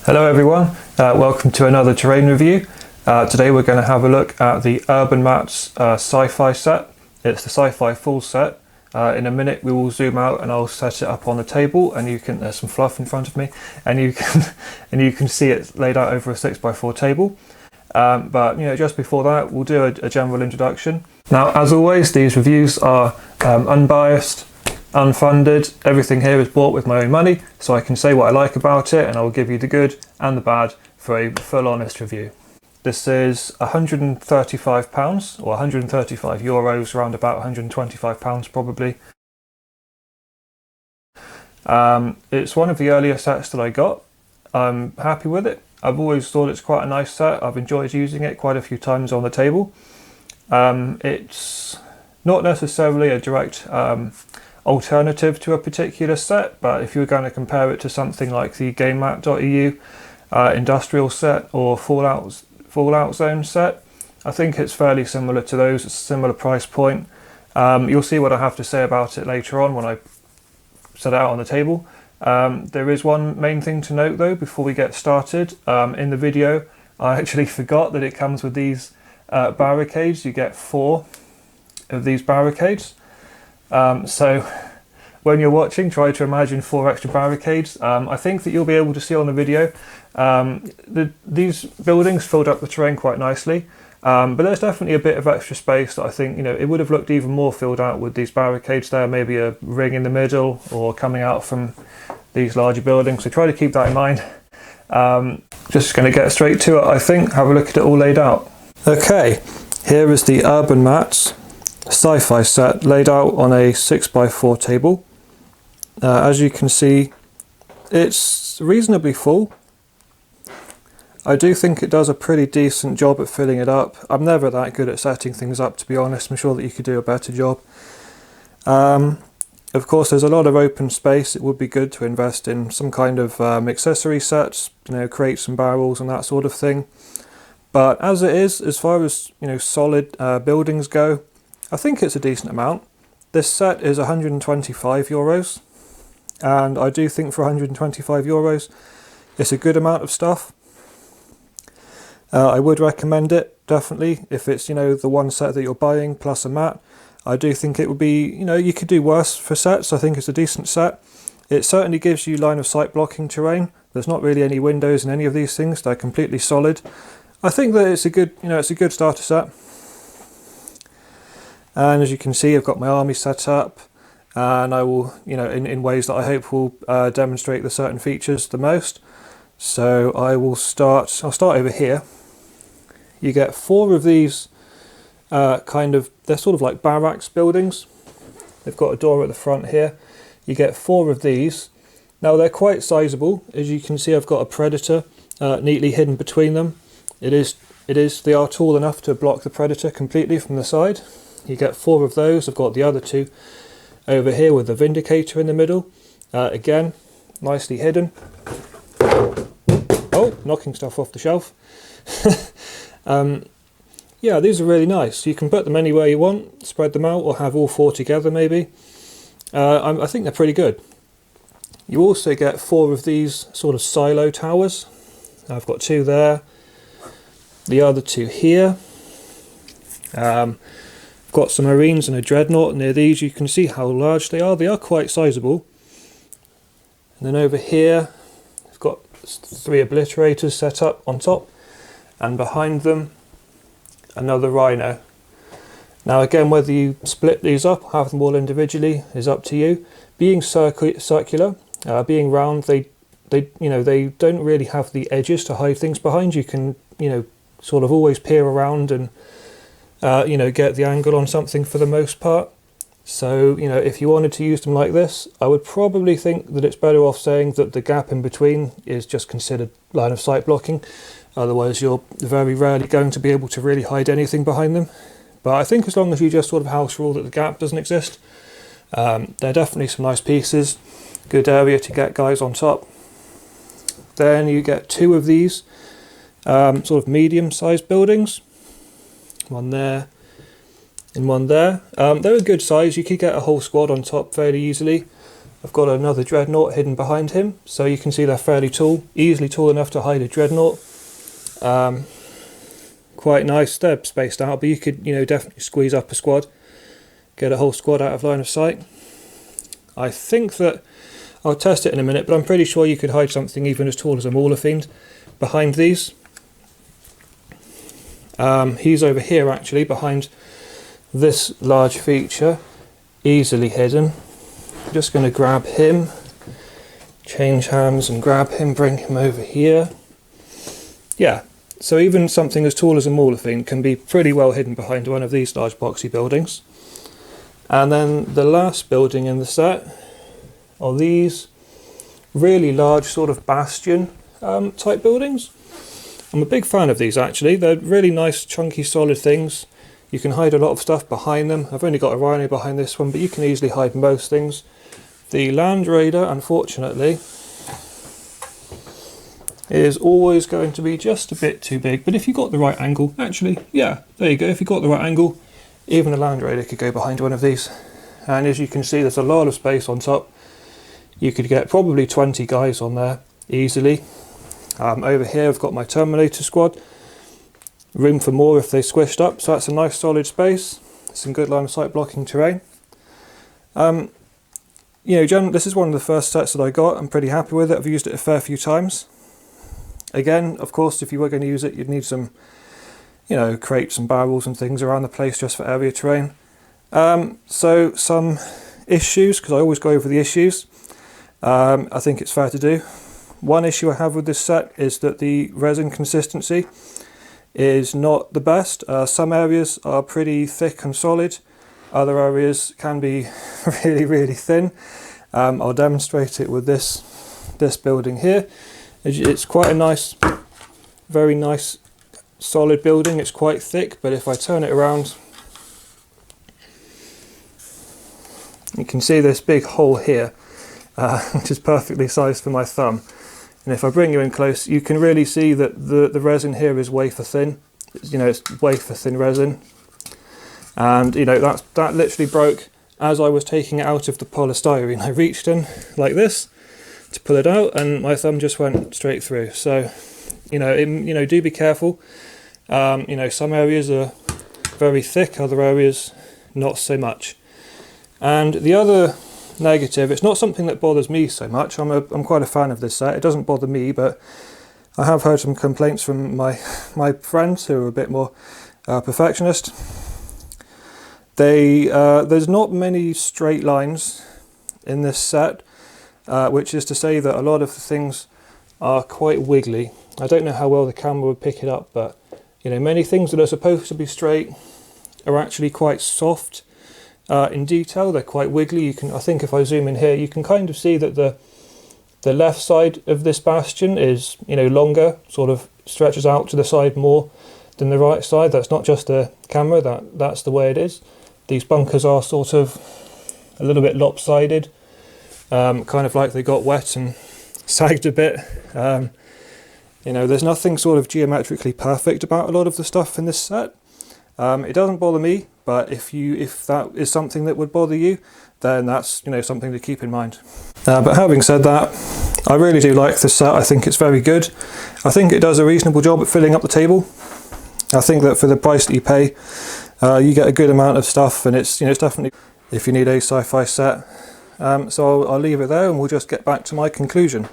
Hello everyone, welcome to another terrain review. Today we're going to have a look at the UrbanMatz Sci Fi Set. It's the Sci Fi full set. In a minute we will zoom out and I'll set it up on the table, and you can, there's some fluff in front of me, and you can see it laid out over a 6x4 table. But just before that we'll do a general introduction. Now, as always, these reviews are unbiased, unfunded. Everything here is bought with my own money, so I can say what I like about it, and I will give you the good and the bad for a full honest review. This is £135 or 135 euros, around about £125 probably. It's one of the earlier sets that I got. I'm happy with it. I've always thought it's quite a nice set. I've enjoyed using it quite a few times on the table. It's not necessarily a direct alternative to a particular set, but if you were going to compare it to something like the GameMat.eu industrial set or Fallout Zone set, I think it's fairly similar to those. It's a similar price point. You'll see what I have to say about it later on when I set it out on the table. There is one main thing to note though before we get started. In the video I actually forgot that it comes with these barricades. You get 4 of these barricades. So when you're watching, try to imagine 4 extra barricades. I think that you'll be able to see on the video these buildings filled up the terrain quite nicely, but there's definitely a bit of extra space that I think it would have looked even more filled out with these barricades there, maybe a ring in the middle or coming out from these larger buildings, so try to keep that in mind. Just going to get straight to it, I think, have a look at it all laid out. Okay, here is the UrbanMatz Sci Fi set laid out on a 6x4 table. As you can see, it's reasonably full. I do think it does a pretty decent job at filling it up. I'm never that good at setting things up, to be honest. I'm sure that you could do a better job. Of course, there's a lot of open space. It would be good to invest in some kind of accessory sets, crates and barrels and that sort of thing. But as it is, as far as solid buildings go, I think it's a decent amount. This set is 125 euros, and I do think for 125 euros it's a good amount of stuff. I would recommend it, definitely, if it's the one set that you're buying plus a mat. I do think it would be, you could do worse for sets. I think it's a decent set. It certainly gives you line of sight blocking terrain. There's not really any windows in any of these things. They're completely solid. I think that it's a good, it's a good starter set. And as you can see, I've got my army set up, and I will, in ways that I hope will demonstrate the certain features the most. So I'll start over here. You get 4 of these they're sort of like barracks buildings. They've got a door at the front here. You get 4 of these. Now they're quite sizable. As you can see, I've got a predator neatly hidden between them. They are tall enough to block the predator completely from the side. You get 4 of those. I've got the other 2 over here with the Vindicator in the middle. Again, nicely hidden. Oh, knocking stuff off the shelf. Yeah, these are really nice. You can put them anywhere you want, spread them out, or have all 4 together maybe. I think they're pretty good. You also get 4 of these sort of silo towers. I've got 2 there, the other 2 here. Got some Marines and a Dreadnought near these. You can see how large they are. They are quite sizable. And then over here, I've got 3 obliterators set up on top, and behind them, another Rhino. Now again, whether you split these up or have them all individually is up to you. Being circular, being round, they don't really have the edges to hide things behind. You can, sort of always peer around and get the angle on something for the most part. So, if you wanted to use them like this, I would probably think that it's better off saying that the gap in between is just considered line of sight blocking. Otherwise, you're very rarely going to be able to really hide anything behind them. But I think as long as you just sort of house rule that the gap doesn't exist, they're definitely some nice pieces. Good area to get guys on top. Then you get 2 of these sort of medium-sized buildings. One there and one there. They're a good size. You could get a whole squad on top fairly easily. I've got another dreadnought hidden behind him, so you can see they're fairly tall, easily tall enough to hide a dreadnought. Quite nice. They're spaced out, but you could, definitely squeeze up a squad, get a whole squad out of line of sight. I think that I'll test it in a minute, but I'm pretty sure you could hide something even as tall as a Mauler Fiend behind these. He's over here actually, behind this large feature, easily hidden. I'm just going to grab him, change hands and grab him, bring him over here. Yeah, so even something as tall as a Mauler Fiend can be pretty well hidden behind one of these large boxy buildings. And then the last building in the set are these really large sort of bastion type buildings. I'm a big fan of these actually. They're really nice, chunky, solid things. You can hide a lot of stuff behind them. I've only got a rhino behind this one, but you can easily hide most things. The Land Raider, unfortunately, is always going to be just a bit too big, but if you got the right angle, actually, yeah, there you go, if you got the right angle, even the Land Raider could go behind one of these. And as you can see, there's a lot of space on top. You could get probably 20 guys on there easily. Over here I've got my Terminator squad, room for more if they squished up, so that's a nice solid space, some good line of sight blocking terrain. This is one of the first sets that I got. I'm pretty happy with it. I've used it a fair few times. Again, of course, if you were going to use it, you'd need some, crates and barrels and things around the place just for area terrain. So some issues, because I always go over the issues. I think it's fair to do. One issue I have with this set is that the resin consistency is not the best. Some areas are pretty thick and solid. Other areas can be really, really thin. I'll demonstrate it with this building here. It's quite a nice, very nice, solid building. It's quite thick, but if I turn it around, you can see this big hole here, which is perfectly sized for my thumb. And if I bring you in close, you can really see that the resin here is wafer thin. It's wafer thin resin. And that literally broke as I was taking it out of the polystyrene. I reached in like this to pull it out, and my thumb just went straight through. So, do be careful. Some areas are very thick, other areas not so much. And the other negative, it's not something that bothers me so much. I'm quite a fan of this set. It doesn't bother me, but I have heard some complaints from my friends who are a bit more perfectionist. There's not many straight lines in this set, which is to say that a lot of the things are quite wiggly. I don't know how well the camera would pick it up, but many things that are supposed to be straight are actually quite soft in detail. They're quite wiggly. I think if I zoom in here, you can kind of see that the left side of this bastion is longer, sort of stretches out to the side more than the right side. That's not just the camera, that's the way it is. These bunkers are sort of a little bit lopsided, kind of like they got wet and sagged a bit. There's nothing sort of geometrically perfect about a lot of the stuff in this set. It doesn't bother me, but if that is something that would bother you, then that's something to keep in mind. But having said that, I really do like this set. I think it's very good. I think it does a reasonable job at filling up the table. I think that for the price that you pay, you get a good amount of stuff, and it's definitely if you need a sci-fi set. So I'll leave it there, and we'll just get back to my conclusion.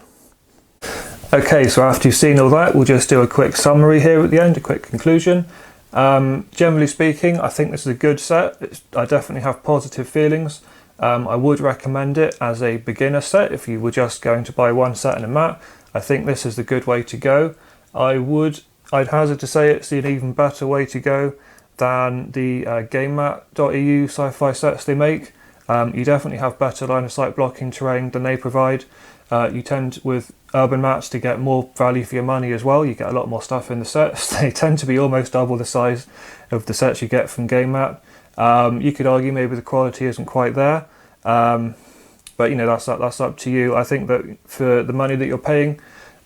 Okay, so after you've seen all that, we'll just do a quick summary here at the end, a quick conclusion. Generally speaking, I think this is a good set. I definitely have positive feelings. I would recommend it as a beginner set if you were just going to buy one set and a mat. I think this is the good way to go. I'd hazard to say it's an even better way to go than the UrbanMatz sci-fi sets they make. You definitely have better line of sight blocking terrain than they provide. You tend with UrbanMatz to get more value for your money as well. You get a lot more stuff in the sets. They tend to be almost double the size of the sets you get from UrbanMatz. You could argue maybe the quality isn't quite there, but that's up to you. I think that for the money that you're paying,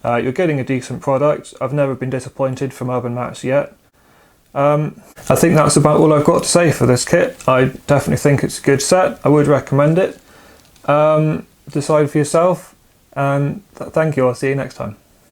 you're getting a decent product. I've never been disappointed from UrbanMatz yet. I think that's about all I've got to say for this kit. I definitely think it's a good set. I would recommend it. decide for yourself. And thank you. I'll see you next time.